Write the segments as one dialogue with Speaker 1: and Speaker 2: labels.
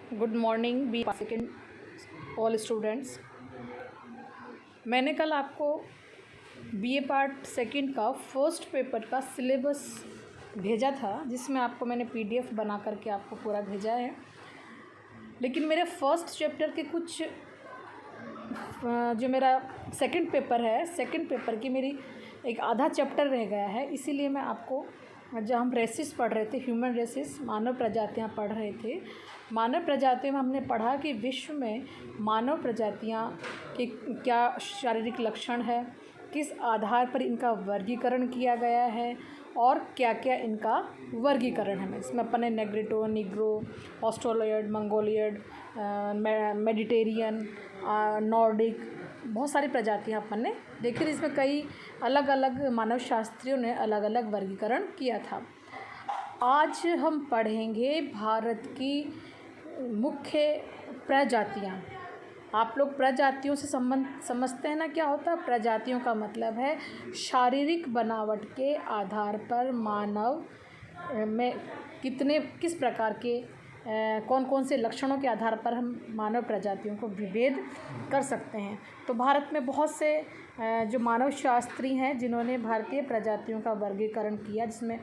Speaker 1: Good morning B second all students. मैंने कल आपको बीए पार्ट सेकंड का फर्स्ट पेपर का सिलेबस भेजा था, जिसमें आपको मैंने पीडीएफ बना करके आपको पूरा भेजा है। लेकिन मेरे फर्स्ट चैप्टर के कुछ जो मेरा सेकंड पेपर है, सेकंड पेपर की मेरी एक आधा चैप्टर रह गया है। इसीलिए मैं आपको, जब हम रेसिस पढ़ रहे थे, ह्यूमन रेसिस, मानव प्रजातियां पढ़ रहे थे, मानव प्रजातियों में हमने पढ़ा कि विश्व में मानव प्रजातियां के क्या शारीरिक लक्षण है, किस आधार पर इनका वर्गीकरण किया गया है और क्या क्या इनका वर्गीकरण है। इसमें अपन ने नेग्रिटो, निग्रो, ऑस्ट्रेलोइड, मंगोलियड, मेडिटेरियन, नॉर्डिक, बहुत सारी प्रजातियां अपन ने देखी थी। इसमें कई अलग अलग मानव शास्त्रियों ने अलग अलग वर्गीकरण किया था। आज हम पढ़ेंगे भारत की मुख्य प्रजातियां। आप लोग प्रजातियों से संबंध समझते हैं ना, क्या होता है? प्रजातियों का मतलब है शारीरिक बनावट के आधार पर मानव में किस प्रकार के कौन कौन से लक्षणों के आधार पर हम मानव प्रजातियों को विभेद कर सकते हैं। तो भारत में बहुत से जो मानव शास्त्री हैं जिन्होंने भारतीय प्रजातियों का वर्गीकरण किया, जिसमें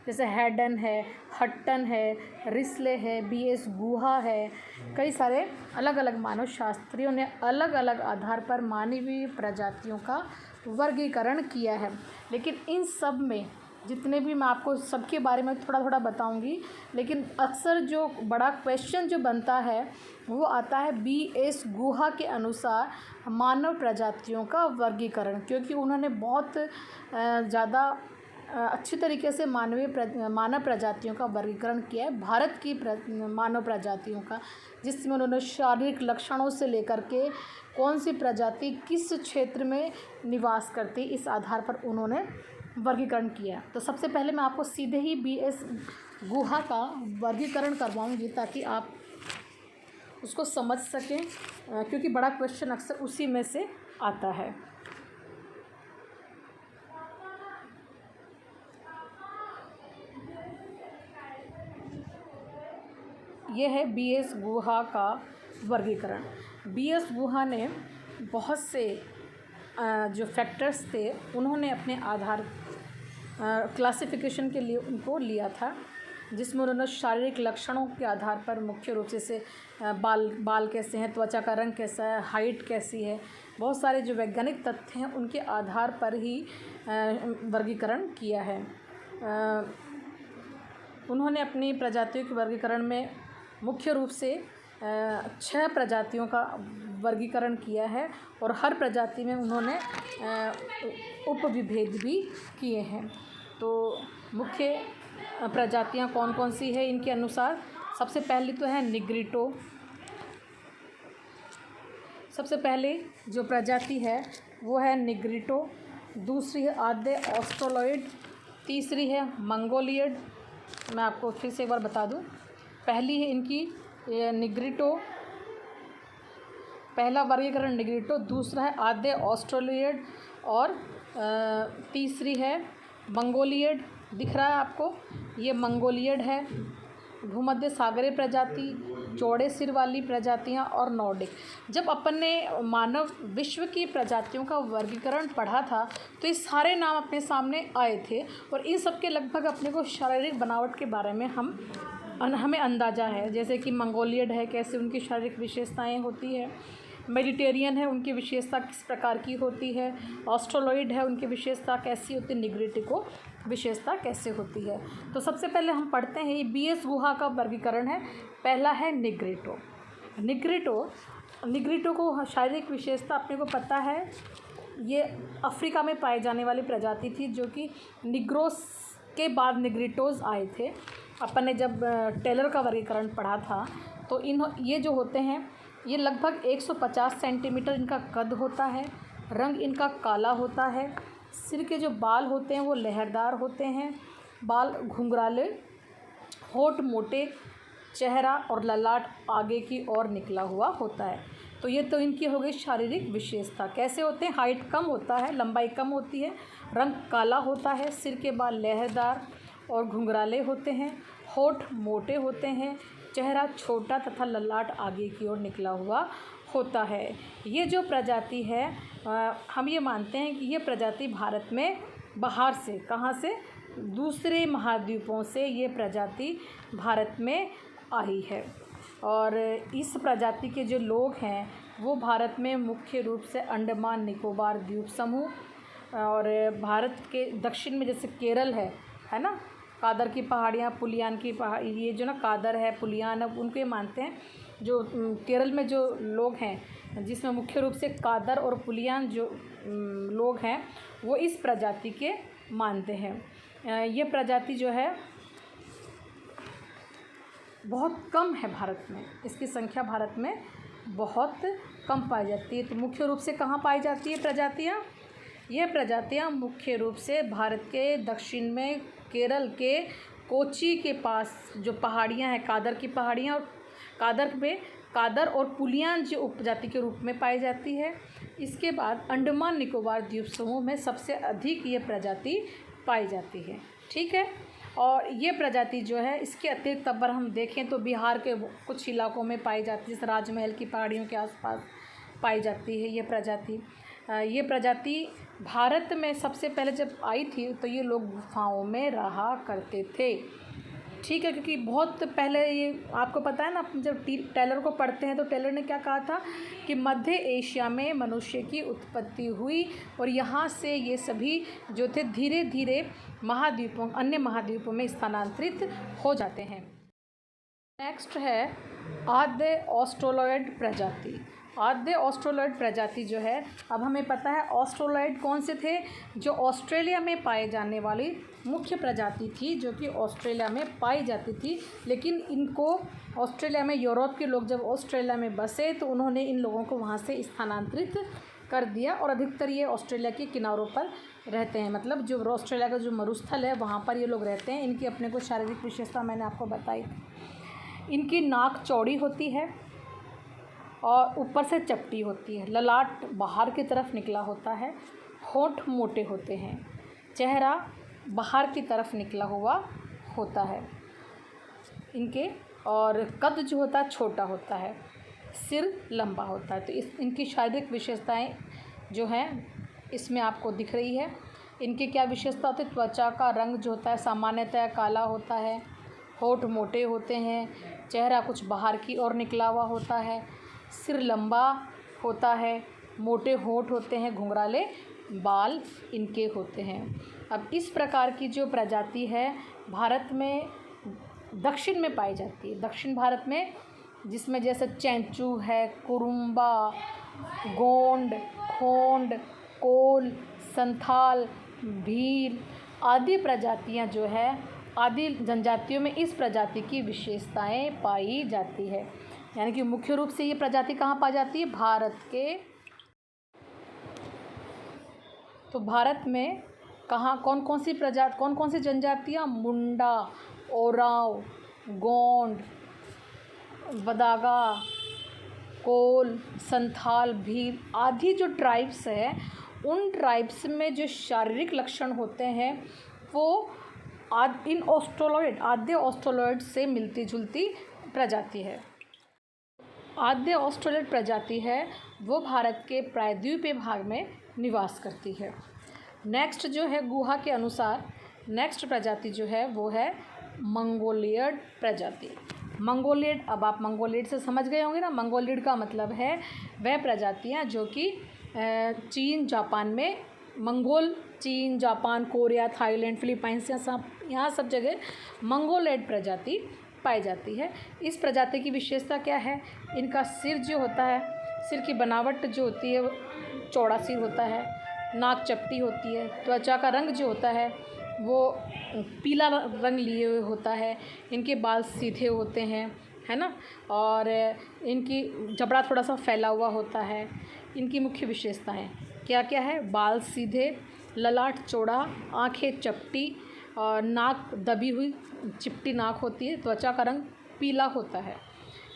Speaker 1: जैसे हैडन है, हट्टन है, रिस्ले है, बीएस गुहा है। कई सारे अलग अलग मानव शास्त्रियों ने अलग अलग आधार पर मानवीय प्रजातियों का वर्गीकरण किया है। लेकिन इन सब में जितने भी, मैं आपको सबके बारे में थोड़ा थोड़ा बताऊंगी, लेकिन अक्सर जो बड़ा क्वेश्चन जो बनता है वो आता है बीएस गुहा के अनुसार मानव प्रजातियों का वर्गीकरण, क्योंकि उन्होंने बहुत ज़्यादा अच्छी तरीके से मानव प्रजातियों का वर्गीकरण किया है, भारत की मानव प्रजातियों का, जिसमें उन्होंने शारीरिक लक्षणों से लेकर के कौन सी प्रजाति किस क्षेत्र में निवास करती, इस आधार पर उन्होंने वर्गीकरण किया। तो सबसे पहले मैं आपको सीधे ही बीएस गुहा का वर्गीकरण करवाऊंगी ताकि आप उसको समझ सकें, क्योंकि बड़ा क्वेश्चन अक्सर उसी में से आता है। यह है बीएस गुहा का वर्गीकरण। बीएस गुहा ने बहुत से जो फैक्टर्स थे उन्होंने अपने आधार क्लासिफिकेशन के लिए उनको लिया था, जिसमें उन्होंने शारीरिक लक्षणों के आधार पर मुख्य रूप से बाल कैसे हैं, त्वचा का रंग कैसा है, हाइट कैसी है, बहुत सारे जो वैज्ञानिक तथ्य हैं उनके आधार पर ही वर्गीकरण किया है। उन्होंने अपनी प्रजातियों के वर्गीकरण में मुख्य रूप से 6 प्रजातियों का वर्गीकरण किया है और हर प्रजाति में उन्होंने उपविभेद भी किए हैं। तो मुख्य प्रजातियां कौन कौन सी है इनके अनुसार? सबसे पहले तो है निग्रिटो। सबसे पहले जो प्रजाति है वो है निग्रिटो, दूसरी है आद्य ऑस्ट्रेलोइड, तीसरी है मंगोलियड। मैं आपको फिर से एक बार बता दूं, पहली है इनकी निग्रिटो, पहला वर्गीकरण निग्रिटो, दूसरा है आद्य ऑस्ट्रेलोइड और तीसरी है मंगोलियड। दिख रहा है आपको, ये मंगोलियड है। भूमध्य सागरीय प्रजाति, चौड़े सिर वाली प्रजातियां और नॉर्डिक। जब अपन ने मानव विश्व की प्रजातियों का वर्गीकरण पढ़ा था तो ये सारे नाम अपने सामने आए थे और इन सब के लगभग अपने को शारीरिक बनावट के बारे में हमें अंदाज़ा है। जैसे कि मंगोलियड है, कैसे उनकी शारीरिक विशेषताएं होती है, मेडिटेरियन है, उनकी विशेषता किस प्रकार की होती है, ऑस्ट्रेलोइड है, उनकी विशेषता कैसी होती है, निग्रिटिको विशेषता कैसे होती है। तो सबसे पहले हम पढ़ते हैं, ये बीएस गुहा का वर्गीकरण है। पहला है निग्रिटो। निग्रिटो को शारीरिक विशेषता अपने को पता है, ये अफ्रीका में पाई जाने वाली प्रजाति थी, जो कि निग्रोस के बाद निग्रिटोज आए थे। अपन ने जब टेलर का वर्गीकरण पढ़ा था तो ये जो होते हैं ये लगभग 150 सेंटीमीटर इनका कद होता है, रंग इनका काला होता है, सिर के जो बाल होते हैं वो लहरदार होते हैं, बाल घुंघराले, होंठ मोटे, चेहरा और ललाट आगे की ओर निकला हुआ होता है। तो ये तो इनकी हो गई शारीरिक विशेषता। कैसे होते हैं? हाइट कम होता है, लंबाई कम होती है, रंग काला होता है, सिर के बाल लहरदार और घुंघराले होते हैं, होंठ मोटे होते हैं, चेहरा छोटा तथा ललाट आगे की ओर निकला हुआ होता है। ये जो प्रजाति है हम ये मानते हैं कि ये प्रजाति भारत में बाहर से, कहाँ से, दूसरे महाद्वीपों से ये प्रजाति भारत में आई है। और इस प्रजाति के जो लोग हैं वो भारत में मुख्य रूप से अंडमान निकोबार द्वीप समूह और भारत के दक्षिण में जैसे केरल है ना, कादर की पहाड़ियाँ, पुलियान की पहाड़, ये जो ना कादर है, पुलियान है, उनको ये मानते हैं। जो केरल में जो लोग हैं जिसमें मुख्य रूप से कादर और पुलियान जो लोग हैं वो इस प्रजाति के मानते हैं। ये प्रजाति जो है बहुत कम है भारत में, इसकी संख्या भारत में बहुत कम पाई जाती है। तो मुख्य रूप से कहाँ पाई जाती है प्रजातियाँ? ये प्रजातियाँ मुख्य रूप से भारत के दक्षिण में केरल के कोची के पास जो पहाड़ियाँ हैं, कादर की पहाड़ियाँ, और कादर और पुलियान जो उपजाति के रूप में पाई जाती है। इसके बाद अंडमान निकोबार द्वीप समूह में सबसे अधिक ये प्रजाति पाई जाती है। ठीक है, और ये प्रजाति जो है इसके अतिरिक्त अगर हम देखें तो बिहार के कुछ इलाकों में पाई जाती है, जैसे राजमहल की पहाड़ियों के आसपास पाई जाती है ये प्रजाति। ये प्रजाति भारत में सबसे पहले जब आई थी तो ये लोग गुफाओं में रहा करते थे। ठीक है, क्योंकि बहुत पहले ये आपको पता है ना, जब टेलर को पढ़ते हैं तो टेलर ने क्या कहा था कि मध्य एशिया में मनुष्य की उत्पत्ति हुई और यहाँ से ये सभी जो थे धीरे धीरे अन्य महाद्वीपों में स्थानांतरित हो जाते हैं। नेक्स्ट है आद्य ऑस्ट्रेलॉयड प्रजाति। आद्य ऑस्ट्रेलॉयड प्रजाति जो है, अब हमें पता है ऑस्ट्रेलॉयड कौन से थे, जो ऑस्ट्रेलिया में पाए जाने वाली मुख्य प्रजाति थी, जो कि ऑस्ट्रेलिया में पाई जाती थी। लेकिन इनको ऑस्ट्रेलिया में यूरोप के लोग जब ऑस्ट्रेलिया में बसे तो उन्होंने इन लोगों को वहाँ से स्थानांतरित कर दिया और अधिकतर ये ऑस्ट्रेलिया के किनारों पर रहते हैं। मतलब जो ऑस्ट्रेलिया का जो मरुस्थल है वहाँ पर ये लोग रहते हैं। इनकी अपने को शारीरिक विशेषता मैंने आपको बताई। इनकी नाक चौड़ी होती है और ऊपर से चपटी होती है, ललाट बाहर की तरफ निकला होता है, होंठ मोटे होते हैं, चेहरा बाहर की तरफ निकला हुआ होता है इनके, और कद जो होता है छोटा होता है, सिर लंबा होता है। तो इनकी शारीरिक विशेषताएं जो हैं इसमें आपको दिख रही है। इनकी क्या विशेषता होती है? त्वचा का रंग जो होता है सामान्यतः काला होता है, होंठ मोटे होते हैं, चेहरा कुछ बाहर की ओर निकला हुआ होता है, सिर लंबा होता है, मोटे होंठ होते हैं, घुंघराले बाल इनके होते हैं। अब इस प्रकार की जो प्रजाति है भारत में दक्षिण में पाई जाती है, दक्षिण भारत में, जिसमें जैसे चैंचू है, कुरुम्बा, गोंड, खोंड, कोल, संथाल, भील आदि प्रजातियां जो है, आदि जनजातियों में इस प्रजाति की विशेषताएं पाई जाती है। यानी कि मुख्य रूप से ये प्रजाति कहाँ पाई जाती है? भारत के। तो भारत में कहाँ कौन कौन सी जनजातियाँ? मुंडा, ओराव, गोंड, बदागा, कोल, संथाल, भील आदि जो ट्राइब्स है, उन ट्राइब्स में जो शारीरिक लक्षण होते हैं वो आद्य ऑस्ट्रेलॉयड से मिलती जुलती प्रजाति है। आद्य ऑस्ट्रेलॉयड प्रजाति है वो भारत के प्रायद्वीपीय भाग में निवास करती है। नेक्स्ट जो है गुहा के अनुसार नेक्स्ट प्रजाति जो है वो है मंगोलियड प्रजाति। मंगोलियड, अब आप मंगोलियड से समझ गए होंगे ना, मंगोलियड का मतलब है वह प्रजातियाँ जो कि चीन, जापान में, मंगोल चीन, जापान, कोरिया, थाईलैंड, फिलीपाइंस यहाँ सब जगह मंगोलियड प्रजाति पाई जाती है। इस प्रजाति की विशेषता क्या है? इनका सिर जो होता है, सिर की बनावट जो होती है वो चौड़ा सिर होता है, नाक चपटी होती है, त्वचा का रंग जो होता है वो पीला रंग लिए हुए होता है, इनके बाल सीधे होते हैं, है ना, और इनकी जबड़ा थोड़ा सा फैला हुआ होता है। इनकी मुख्य विशेषताएं क्या क्या है? बाल सीधे, ललाट चौड़ा, आँखें चपटी और नाक दबी हुई चिपटी नाक होती है, त्वचा का रंग पीला होता है।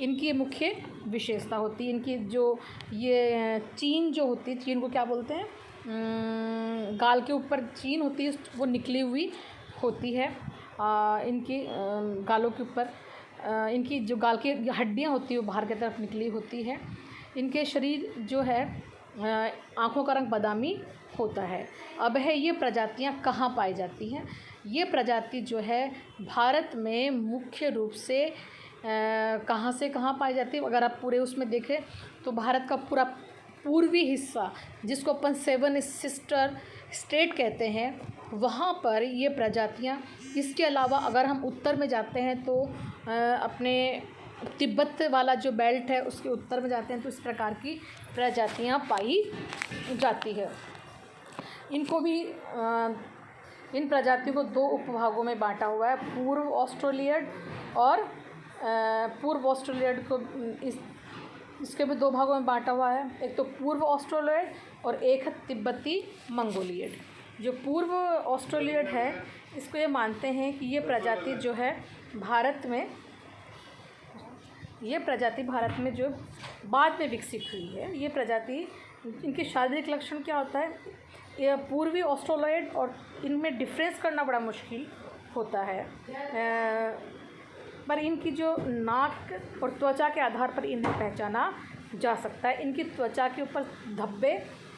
Speaker 1: इनकी मुख्य विशेषता होती है, इनकी जो ये चीन जो होती है, चीन को क्या बोलते हैं? गाल के ऊपर चीन होती है वो निकली हुई होती है इनकी गालों के ऊपर। इनकी जो गाल की हड्डियाँ होती है वो बाहर की तरफ निकली होती है। इनके शरीर जो है आँखों का रंग बादामी होता है। अब है ये प्रजातियाँ कहाँ पाई जाती हैं। ये प्रजाति जो है भारत में मुख्य रूप से कहाँ से कहाँ पाई जाती है। अगर आप पूरे उसमें देखें तो भारत का पूरा पूर्वी हिस्सा, जिसको अपन 7 सिस्टर स्टेट कहते हैं, वहाँ पर ये प्रजातियाँ। इसके अलावा अगर हम उत्तर में जाते हैं तो अपने तिब्बत वाला जो बेल्ट है उसके उत्तर में जाते हैं तो इस प्रकार की प्रजातियाँ पाई जाती है। इनको भी इन प्रजातियों को 2 उपभागों में बांटा हुआ है, पूर्व ऑस्ट्रेलियड और पूर्व ऑस्ट्रेलियड को इसके भी 2 भागों में बांटा हुआ है। एक तो पूर्व ऑस्ट्रेलियड और एक है तिब्बती मंगोलियड। जो पूर्व ऑस्ट्रेलियड है इसको ये मानते हैं कि ये प्रजाति जो है भारत में जो बाद में विकसित हुई है। ये प्रजाति, इनके शारीरिक लक्षण क्या होता है, ये पूर्वी ऑस्ट्रेलियड और इनमें डिफरेंस करना बड़ा मुश्किल होता है, पर इनकी जो नाक और त्वचा के आधार पर इन्हें पहचाना जा सकता है। इनकी त्वचा के ऊपर धब्बे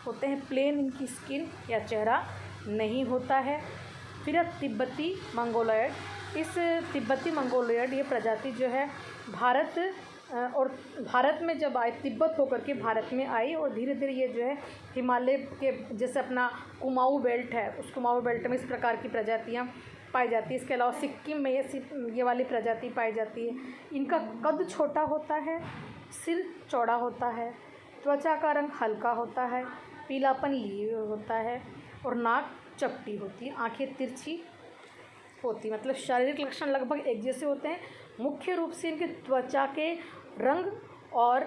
Speaker 1: होते हैं, प्लेन इनकी स्किन या चेहरा नहीं होता है। फिर अब तिब्बती मंगोलियड, इस तिब्बती मंगोलियड ये प्रजाति जो है भारत में जब आई, तिब्बत होकर के भारत में आई और धीरे धीरे ये जो है हिमालय के, जैसे अपना कुमाऊँ बेल्ट है, उस कुमाऊँ बेल्ट में इस प्रकार की प्रजातियाँ पाई जाती है। इसके अलावा सिक्किम में ये वाली प्रजाति पाई जाती है। इनका कद छोटा होता है, सिर चौड़ा होता है, त्वचा का रंग हल्का होता है, पीलापन लिए होता है और नाक चपटी होती है, आंखें तिरछी होती, मतलब शारीरिक लक्षण लगभग एक जैसे होते हैं। मुख्य रूप से इनके त्वचा के रंग और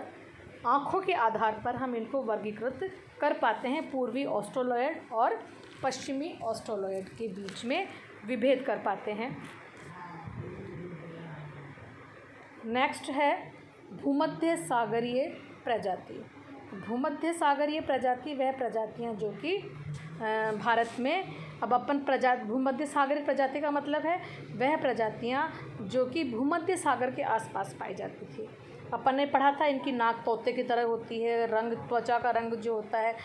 Speaker 1: आँखों के आधार पर हम इनको वर्गीकृत कर पाते हैं, पूर्वी ऑस्ट्रेलियड और पश्चिमी ऑस्ट्रेलियड के बीच में विभेद कर पाते हैं। नेक्स्ट है भूमध्य सागरीय प्रजाति। भूमध्य सागरीय प्रजाति वह प्रजातियां जो कि भारत में, अब अपन भूमध्य सागरीय प्रजाति का मतलब है वह प्रजातियां जो कि भूमध्य सागर के आसपास पाई जाती थी। अपन ने पढ़ा था इनकी नाक तोते की तरह होती है, रंग, त्वचा का रंग जो होता है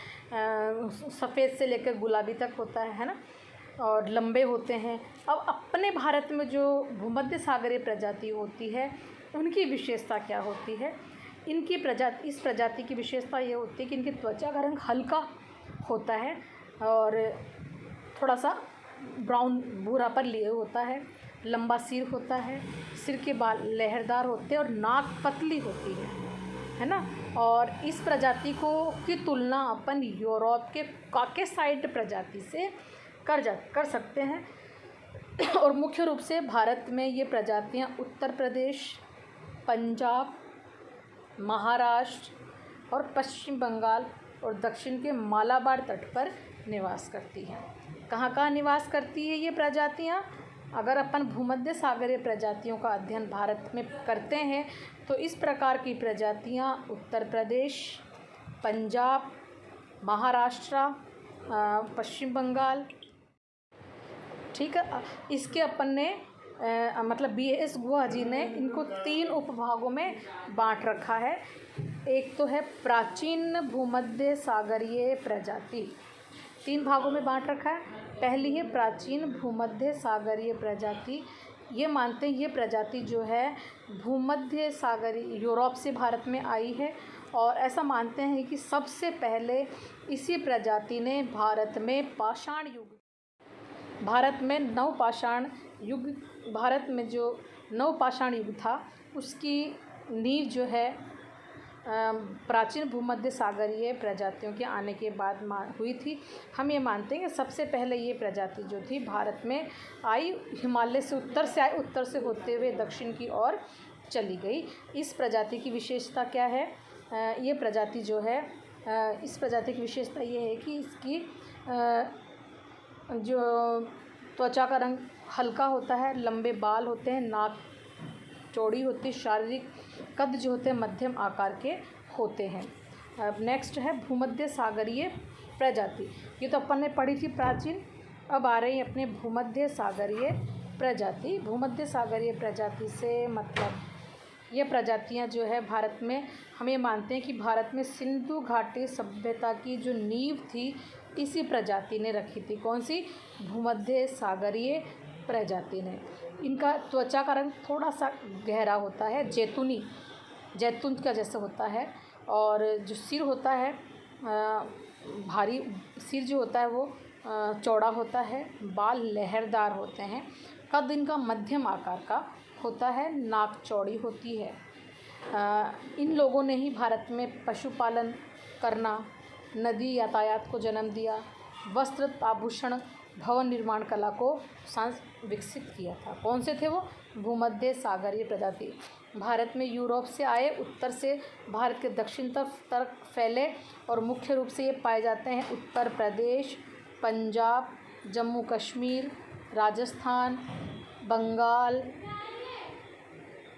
Speaker 1: सफ़ेद से लेकर गुलाबी तक होता है ना, और लंबे होते हैं। अब अपने भारत में जो भूमध्य सागरीय प्रजाति होती है उनकी विशेषता क्या होती है। इस प्रजाति की विशेषता ये होती है कि इनकी त्वचा का रंग हल्का होता है और थोड़ा सा ब्राउन भूरा पर लिए होता है, लंबा सिर होता है, सिर के बाल लहरदार होते हैं और नाक पतली होती है ना। और इस प्रजाति की तुलना अपन यूरोप के कॉकेसाइड प्रजाति से कर सकते हैं। और मुख्य रूप से भारत में ये प्रजातियाँ उत्तर प्रदेश, पंजाब, महाराष्ट्र और पश्चिम बंगाल और दक्षिण के मालाबार तट पर निवास करती हैं। कहाँ कहाँ निवास करती है ये प्रजातियाँ? अगर अपन भूमध्य सागरीय प्रजातियों का अध्ययन भारत में करते हैं तो इस प्रकार की प्रजातियाँ उत्तर प्रदेश, पंजाब, महाराष्ट्र, पश्चिम बंगाल, ठीक है। इसके अपन ने मतलब BS गुहा जी ने इनको 3 उपभागों में बांट रखा है। एक तो है प्राचीन भूमध्य सागरीय प्रजाति, 3 भागों में बांट रखा है। पहली है प्राचीन भूमध्य सागरीय प्रजाति। ये मानते हैं ये प्रजाति जो है भूमध्य सागरीय यूरोप से भारत में आई है और ऐसा मानते हैं कि सबसे पहले इसी प्रजाति ने भारत में जो नवपाषाण युग था उसकी नींव जो है प्राचीन भूमध्य सागरीय प्रजातियों के आने के बाद हुई थी। हम ये मानते हैं कि सबसे पहले ये प्रजाति जो थी भारत में आई, हिमालय से उत्तर से आई, उत्तर से होते हुए दक्षिण की ओर चली गई। इस प्रजाति की विशेषता क्या है? ये प्रजाति जो है इस प्रजाति की विशेषता ये है कि इसकी जो त्वचा का रंग हल्का होता है, लंबे बाल होते हैं, नाक चौड़ी होती है, शारीरिक कद जो होते हैं मध्यम आकार के होते हैं। अब नेक्स्ट है भूमध्य सागरीय प्रजाति। ये तो अपन ने पढ़ी थी प्राचीन, अब आ रही है अपने भूमध्य सागरीय प्रजाति। भूमध्य सागरीय प्रजाति से मतलब ये प्रजातियां जो है भारत में, हम ये मानते हैं कि भारत में सिंधु घाटी सभ्यता की जो नींव थी इसी प्रजाति ने रखी थी। कौन सी? भूमध्य सागरीय प्रजाति ने। इनका त्वचा का रंग थोड़ा सा गहरा होता है, जैतून का जैसा होता है, और जो सिर होता है भारी सिर जो होता है वो चौड़ा होता है, बाल लहरदार होते हैं, कद इनका मध्यम आकार का होता है, नाक चौड़ी होती है। इन लोगों ने ही भारत में पशुपालन करना, नदी यातायात को जन्म दिया, वस्त्र आभूषण भवन निर्माण कला को विकसित किया था। कौन से थे वो? भूमध्य सागरीय प्रजाति। भारत में यूरोप से आए, उत्तर से भारत के दक्षिण तरफ फैले और मुख्य रूप से ये पाए जाते हैं उत्तर प्रदेश, पंजाब, जम्मू कश्मीर, राजस्थान, बंगाल,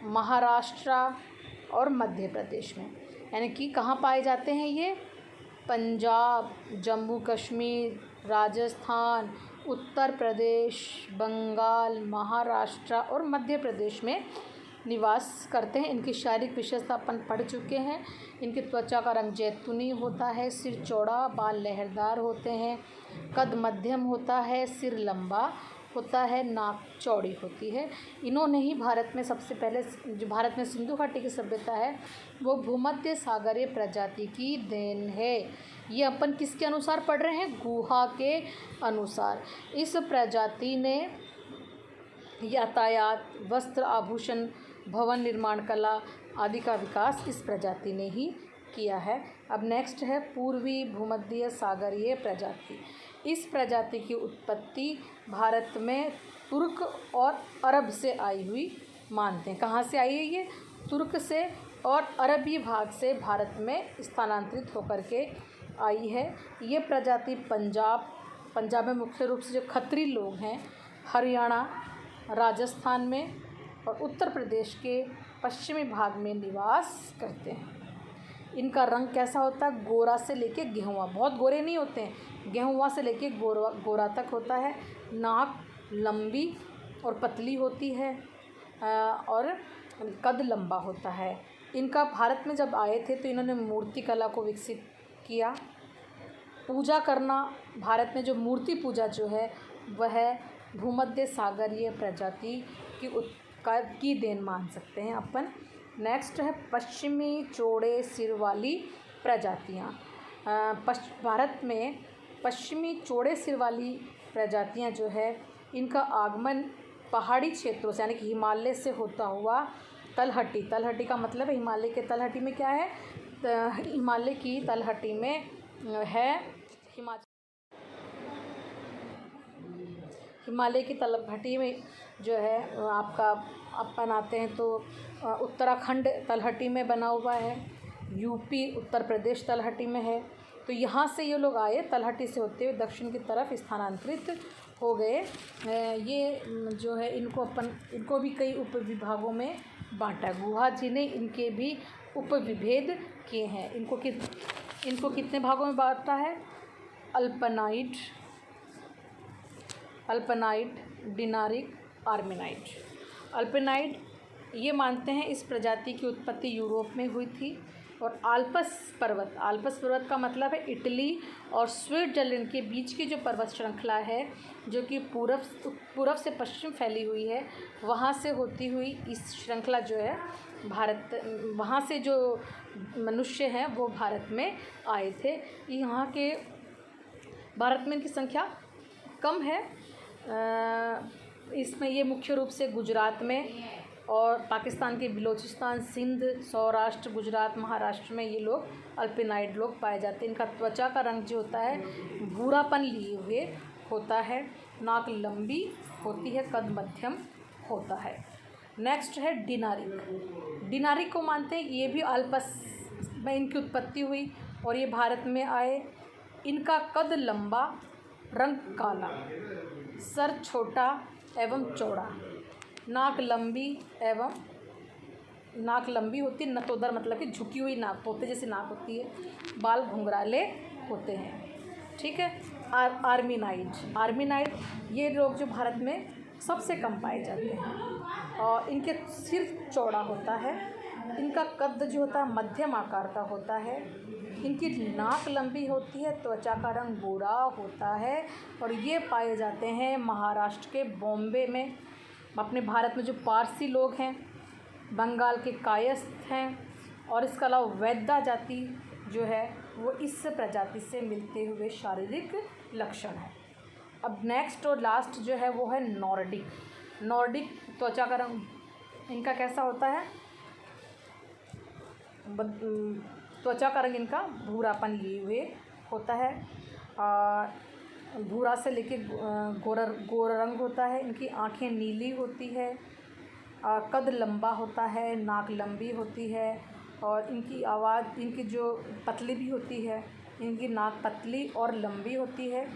Speaker 1: महाराष्ट्र और मध्य प्रदेश में। यानी कि कहाँ पाए जाते हैं ये? पंजाब, जम्मू कश्मीर, राजस्थान, उत्तर प्रदेश, बंगाल, महाराष्ट्र और मध्य प्रदेश में निवास करते हैं। इनकी शारीरिक विशेषता अपन पढ़ चुके हैं। इनकी त्वचा का रंग जैतूनी होता है, सिर चौड़ा, बाल लहरदार होते हैं, कद मध्यम होता है, सिर लंबा होता है, नाक चौड़ी होती है। इन्होंने ही भारत में सबसे पहले, जो भारत में सिंधु घाटी की सभ्यता है वो भूमध्य सागरीय प्रजाति की देन है। ये अपन किसके अनुसार पढ़ रहे हैं? गुहा के अनुसार। इस प्रजाति ने यातायात, वस्त्र आभूषण, भवन निर्माण कला आदि का विकास इस प्रजाति ने ही किया है। अब नेक्स्ट है पूर्वी भूमध्य सागरीय प्रजाति। इस प्रजाति की उत्पत्ति भारत में तुर्क और अरब से आई हुई मानते हैं। कहाँ से आई है ये? तुर्क से और अरबी भाग से भारत में स्थानांतरित होकर के आई है। ये प्रजाति पंजाब में मुख्य रूप से जो खत्री लोग हैं, हरियाणा, राजस्थान में और उत्तर प्रदेश के पश्चिमी भाग में निवास करते हैं। इनका रंग कैसा होता है? गोरा से लेके गेहुआ, बहुत गोरे नहीं होते हैं, गेहुआ से लेके गोरा तक होता है। नाक लंबी और पतली होती है और कद लंबा होता है। इनका भारत में जब आए थे तो इन्होंने मूर्ति कला को विकसित किया। पूजा करना, भारत में जो मूर्ति पूजा जो है वह भूमध्य सागरीय प्रजाति की देन मान सकते हैं अपन। नेक्स्ट है पश्चिमी चौड़े सिर वाली प्रजातियाँ। भारत में पश्चिमी चौड़े सिर वाली प्रजातियाँ जो है इनका आगमन पहाड़ी क्षेत्रों से यानी कि हिमालय से होता हुआ तलहटी का मतलब है हिमालय के तलहटी में क्या है? हिमालय की तलहटी में है हिमालय की तलहटी में जो है आपका अपन आते हैं तो उत्तराखंड तलहटी में बना हुआ है, यूपी उत्तर प्रदेश तलहटी में है। तो यहाँ से ये लोग आए, तलहटी से होते हुए दक्षिण की तरफ स्थानांतरित हो गए। ये जो है इनको भी कई उपविभागों में बांटा। गुहा जी ने इनके भी उपविभेद किए हैं। इनको कितने भागों में बांटा है? अल्पनाइट, डिनारिक, आर्मेनाइट। अल्पनाइट ये मानते हैं इस प्रजाति की उत्पत्ति यूरोप में हुई थी और आल्पस पर्वत का मतलब है इटली और स्विट्जरलैंड के बीच की जो पर्वत श्रृंखला है जो कि पूर्व से पश्चिम फैली हुई है, वहाँ से होती हुई इस श्रृंखला जो है वहाँ से जो मनुष्य हैं वो भारत में आए थे। यहाँ के भारत में इनकी संख्या कम है। इसमें ये मुख्य रूप से गुजरात में और पाकिस्तान के बलूचिस्तान, सिंध, सौराष्ट्र, गुजरात, महाराष्ट्र में ये लोग अल्पिनाइड लोग पाए जाते हैं। इनका त्वचा का रंग जो होता है भूरापन लिए हुए होता है, नाक लंबी होती है, कद मध्यम होता है। नेक्स्ट है डिनारिक को मानते हैं ये भी अल्पस में इनकी उत्पत्ति हुई और ये भारत में आए। इनका कद लंबा, रंग काला, सर छोटा एवं चौड़ा, नाक लंबी होती है, नतोदर मतलब कि झुकी हुई नाक, तोते जैसी नाक होती है, बाल घुंघराले होते हैं। ठीक है। आर्मीनाइड ये लोग जो भारत में सबसे कम पाए जाते हैं। और इनके सिर चौड़ा होता है, इनका कद जो होता है मध्यम आकार का होता है, इनकी नाक लंबी होती है, त्वचा का रंग गोरा होता है और ये पाए जाते हैं महाराष्ट्र के बॉम्बे में। अपने भारत में जो पारसी लोग हैं, बंगाल के कायस्थ हैं और इसके अलावा वैद्या जाति जो है वो इस प्रजाति से मिलते हुए शारीरिक लक्षण है। अब नेक्स्ट और लास्ट जो है वो है नॉर्डिक। नॉर्डिक त्वचा का रंग इनका कैसा होता है, त्वचा का रंग इनका भूरापन लिए हुए होता है, भूरा से लेके गोरा रंग होता है। इनकी आंखें नीली होती है, कद लंबा होता है, नाक लंबी होती है और इनकी आवाज़ इनकी जो पतली भी होती है, इनकी नाक पतली और लंबी होती है,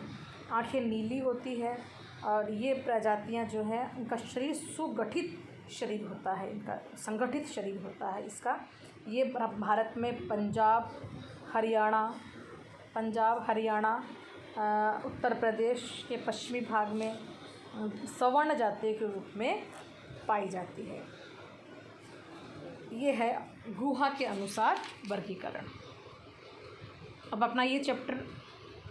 Speaker 1: आंखें नीली होती है और ये प्रजातियां जो हैं इनका शरीर सुगठित शरीर होता है, इनका संगठित शरीर होता है इसका। ये भारत में पंजाब, हरियाणा, उत्तर प्रदेश के पश्चिमी भाग में सवर्ण जाति के रूप में पाई जाती है। ये है गुहा के अनुसार वर्गीकरण। अब अपना ये चैप्टर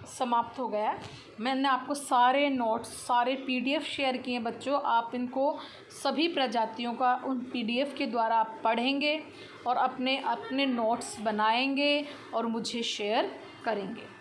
Speaker 1: समाप्त हो गया। मैंने आपको सारे नोट्स, सारे PDF शेयर किए बच्चों। आप इनको सभी प्रजातियों का उन PDF के द्वारा आप पढ़ेंगे और अपने नोट्स बनाएंगे और मुझे शेयर करेंगे।